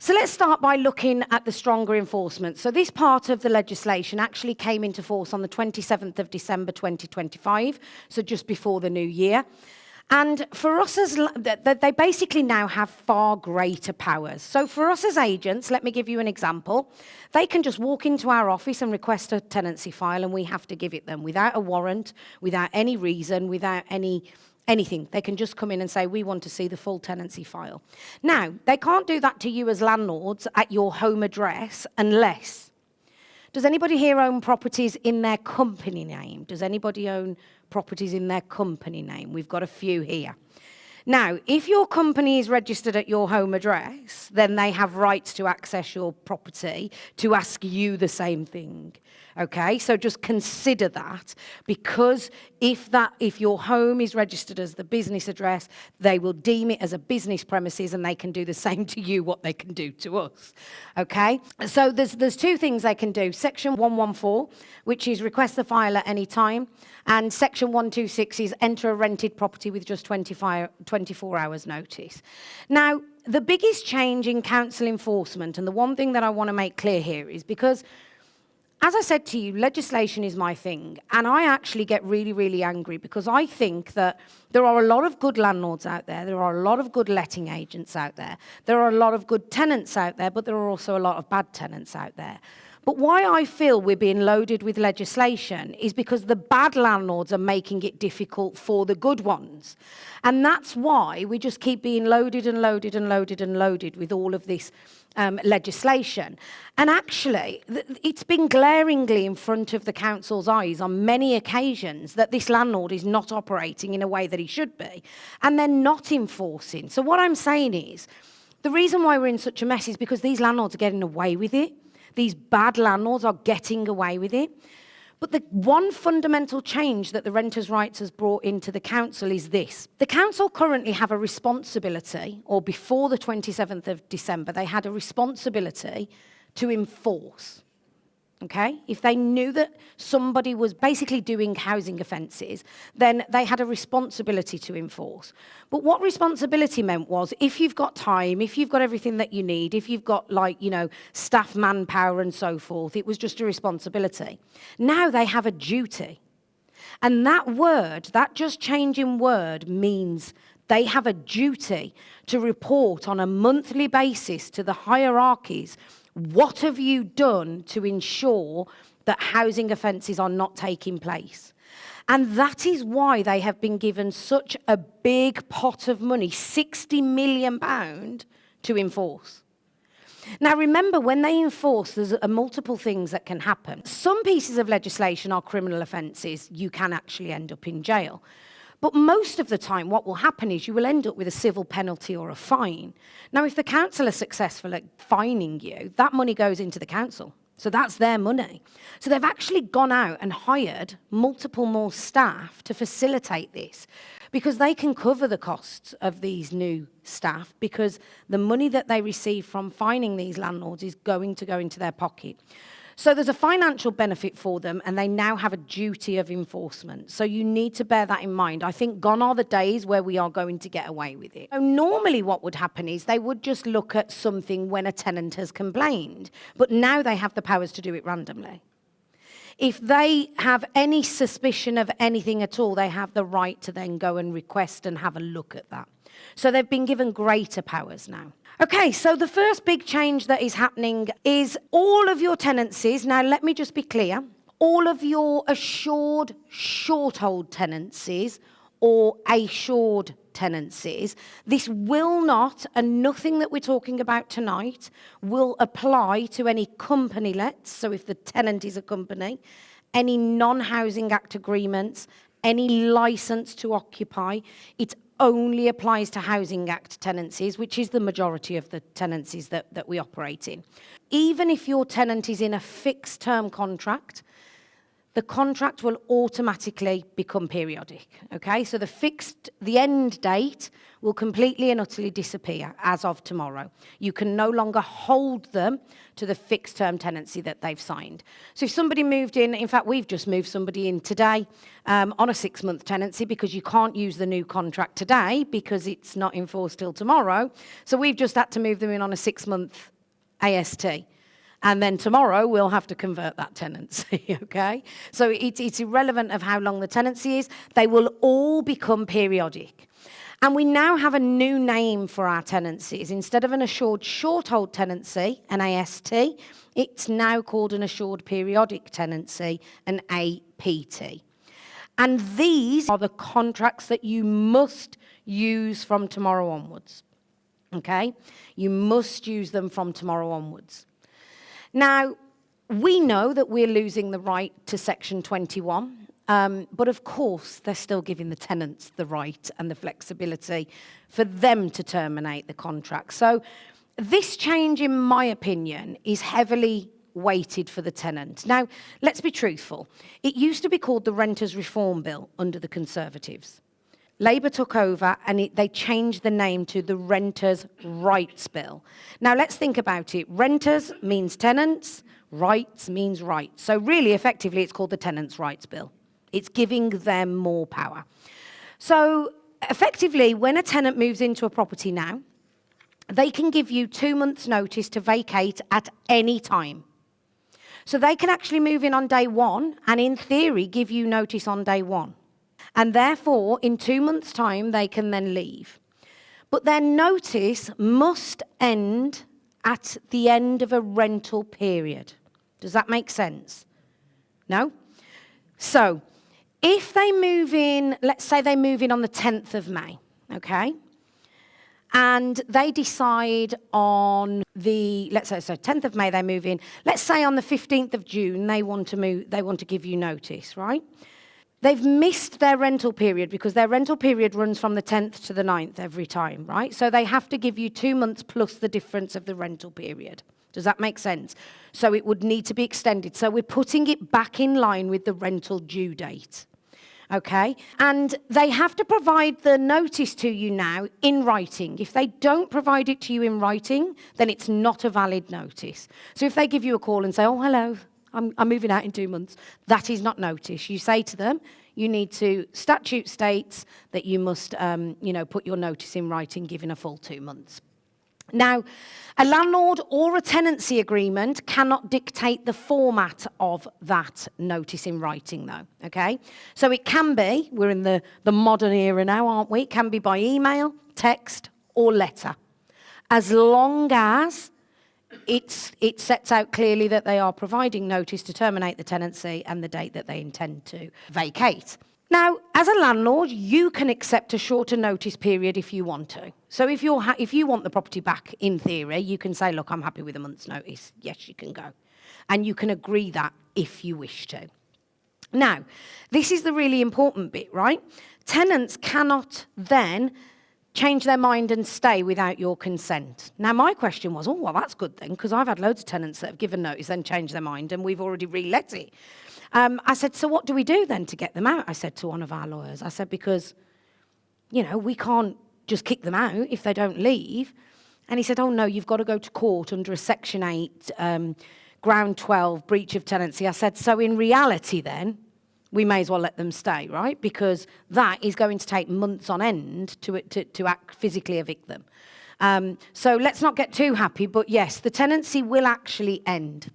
So let's start by looking at the stronger enforcement. So this part of the legislation actually came into force on the 27th of December 2025, so just before the new year. And for us, they basically now have far greater powers. So for us as agents, let me give you an example. They can just walk into our office and request a tenancy file, and we have to give it them without a warrant, without any reason, without anything. They can just come in and say, we want to see the full tenancy file. Now, they can't do that to you as landlords at your home address unless... Does anybody here own properties in their company name? Does anybody own properties in their company name? We've got a few here. Now, if your company is registered at your home address, then they have rights to access your property to ask you the same thing. Okay, so just consider that, because if your home is registered as the business address, they will deem it as a business premises, and they can do the same to you what they can do to us. Okay, so there's two things they can do. Section 114, which is request the file at any time, and Section 126 is enter a rented property with just 24 hours notice. Now, the biggest change in council enforcement, and the one thing that I want to make clear here, is because, as I said to you, legislation is my thing, and I actually get really, really angry because I think that there are a lot of good landlords out there, there are a lot of good letting agents out there, there are a lot of good tenants out there, but there are also a lot of bad tenants out there. But why I feel we're being loaded with legislation is because the bad landlords are making it difficult for the good ones. And that's why we just keep being loaded and loaded and loaded and loaded with all of this legislation. And actually, it's been glaringly in front of the council's eyes on many occasions that this landlord is not operating in a way that he should be, and they're not enforcing. So what I'm saying is, the reason why we're in such a mess is because these landlords are getting away with it. These bad landlords are getting away with it. But the one fundamental change that the Renters' Rights has brought into the council is this. The council currently have a responsibility, or before the 27th of December, they had a responsibility to enforce. Okay? If they knew that somebody was basically doing housing offences, then they had a responsibility to enforce. But what responsibility meant was, if you've got time, if you've got everything that you need, if you've got, staff manpower and so forth, it was just a responsibility. Now they have a duty. And that just changing word means they have a duty to report on a monthly basis to the hierarchies. What have you done to ensure that housing offences are not taking place? And that is why they have been given such a big pot of money, £60 million, to enforce. Now, remember, when they enforce, there's multiple things that can happen. Some pieces of legislation are criminal offences. You can actually end up in jail. But most of the time, what will happen is you will end up with a civil penalty or a fine. Now, if the council are successful at fining you, that money goes into the council. So that's their money. So they've actually gone out and hired multiple more staff to facilitate this, because they can cover the costs of these new staff, because the money that they receive from fining these landlords is going to go into their pocket. So there's a financial benefit for them, and they now have a duty of enforcement. So you need to bear that in mind. I think gone are the days where we are going to get away with it. So normally what would happen is they would just look at something when a tenant has complained, but now they have the powers to do it randomly. If they have any suspicion of anything at all, they have the right to then go and request and have a look at that. So they've been given greater powers now. Okay, so the first big change that is happening is all of your tenancies. Now, let me just be clear. All of your assured short-hold tenancies or assured tenancies, this will not, and nothing that we're talking about tonight, will apply to any company lets. So if the tenant is a company, any non-Housing Act agreements, any license to occupy, it only applies to Housing Act tenancies, which is the majority of the tenancies that we operate in. Even if your tenant is in a fixed term contract, the contract will automatically become periodic, okay? So the end date will completely and utterly disappear as of tomorrow. You can no longer hold them to the fixed term tenancy that they've signed. So if somebody moved in fact, we've just moved somebody in today on a 6-month tenancy because you can't use the new contract today because it's not enforced till tomorrow. So we've just had to move them in on a 6-month AST. And then tomorrow, we'll have to convert that tenancy, okay? So it's irrelevant of how long the tenancy is. They will all become periodic. And we now have a new name for our tenancies. Instead of an assured short-hold tenancy, an AST, it's now called an assured periodic tenancy, an APT. And these are the contracts that you must use from tomorrow onwards, okay? You must use them from tomorrow onwards. Now, we know that we're losing the right to Section 21, but of course, they're still giving the tenants the right and the flexibility for them to terminate the contract. So this change, in my opinion, is heavily weighted for the tenant. Now, let's be truthful. It used to be called the Renters Reform Bill under the Conservatives. Labour took over and they changed the name to the Renters' Rights Bill. Now, let's think about it. Renters means tenants, rights means rights. So really, effectively, it's called the Tenants' Rights Bill. It's giving them more power. So effectively, when a tenant moves into a property now, they can give you 2 months' notice to vacate at any time. So they can actually move in on day one and, in theory, give you notice on day one. And therefore, in 2 months' time, they can then leave. But their notice must end at the end of a rental period. Does that make sense? No? So, if they move in, let's say they move in on the 10th of May, okay? And they decide on let's say, so 10th of May they move in. Let's say on the 15th of June they want to give you notice, right? They've missed their rental period because their rental period runs from the 10th to the 9th every time, right? So they have to give you 2 months plus the difference of the rental period. Does that make sense? So it would need to be extended. So we're putting it back in line with the rental due date, okay? And they have to provide the notice to you now in writing. If they don't provide it to you in writing, then it's not a valid notice. So if they give you a call and say, oh, hello, I'm moving out in 2 months. That is not notice. You say to them, statute states that you must, put your notice in writing, given a full 2 months. Now, a landlord or a tenancy agreement cannot dictate the format of that notice in writing, though, okay? So it can be, we're in the modern era now, aren't we? It can be by email, text, or letter, as long as it sets out clearly that they are providing notice to terminate the tenancy and the date that they intend to vacate. Now, as a landlord, you can accept a shorter notice period if you want to. So if you want the property back, in theory, you can say, look, I'm happy with a month's notice. Yes, you can go. And you can agree that if you wish to. Now, this is the really important bit, right? Tenants cannot then change their mind and stay without your consent. Now, my question was, oh, well, that's good then, because I've had loads of tenants that have given notice and changed their mind, and we've already re-let it. I said, so what do we do then to get them out? I said to one of our lawyers, I said, because, we can't just kick them out if they don't leave. And he said, oh, no, you've got to go to court under a Section 8, Ground 12, breach of tenancy. I said, so in reality then, we may as well let them stay, right? Because that is going to take months on end to physically evict them. So let's not get too happy, but yes, the tenancy will actually end.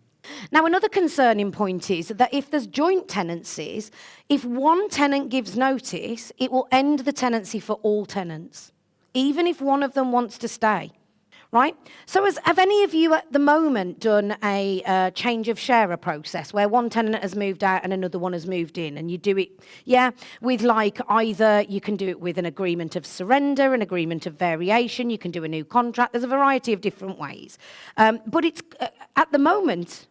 Now, another concerning point is that if there's joint tenancies, if one tenant gives notice, it will end the tenancy for all tenants, even if one of them wants to stay. Right? So have any of you at the moment done a change of sharer process where one tenant has moved out and another one has moved in, and you do it, with either you can do it with an agreement of surrender, an agreement of variation, you can do a new contract, there's a variety of different ways. But it's, at the moment,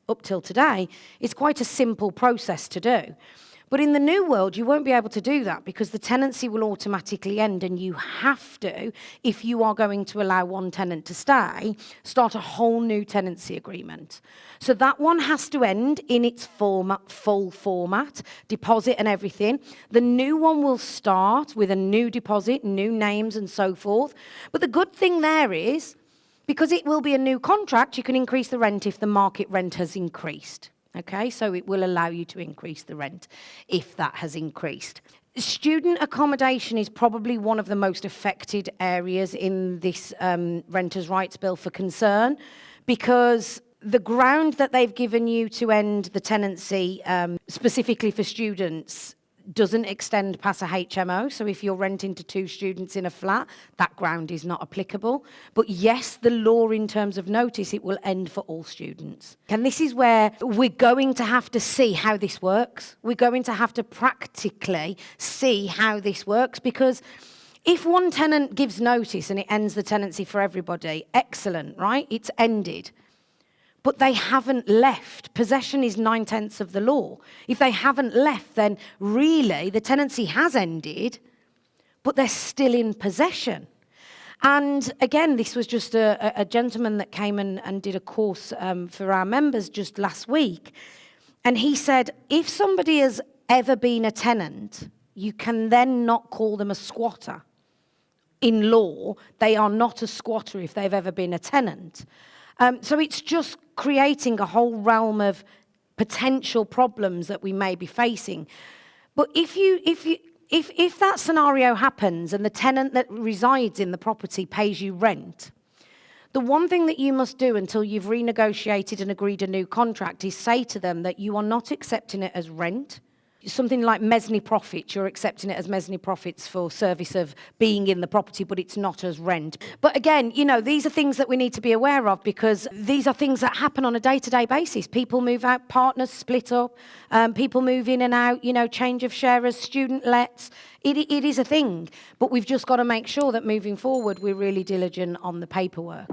up till today, it's quite a simple process to do. But in the new world, you won't be able to do that because the tenancy will automatically end, and you have to, if you are going to allow one tenant to stay, start a whole new tenancy agreement. So that one has to end in its full format, deposit and everything. The new one will start with a new deposit, new names and so forth. But the good thing there is, because it will be a new contract, you can increase the rent if the market rent has increased. Okay, so it will allow you to increase the rent if that has increased. Student accommodation is probably one of the most affected areas in this Renters' Rights Bill for concern, because the ground that they've given you to end the tenancy, specifically for students, doesn't extend past a HMO. So if you're renting to 2 students in a flat, that ground is not applicable. But yes, the law in terms of notice, it will end for all students. And this is where we're going to have to see how this works. We're going to have to practically see how this works, because if one tenant gives notice and it ends the tenancy for everybody, excellent, right? It's ended. But they haven't left. Possession is 9/10 of the law. If they haven't left, then really the tenancy has ended, but they're still in possession. And again, this was just a gentleman that came and did a course for our members just last week. And he said, if somebody has ever been a tenant, you can then not call them a squatter. In law, they are not a squatter if they've ever been a tenant. So it's just creating a whole realm of potential problems that we may be facing. But if that scenario happens and the tenant that resides in the property pays you rent, the one thing that you must do until you've renegotiated and agreed a new contract is say to them that you are not accepting it as rent. Something like mesne profits, you're accepting it as mesne profits for service of being in the property, but it's not as rent. But again, you know, these are things that we need to be aware of, because these are things that happen on a day-to-day basis. People move out, partners split up, people move in and out, you know, change of sharers, student lets. It is a thing, but we've just got to make sure that moving forward, we're really diligent on the paperwork.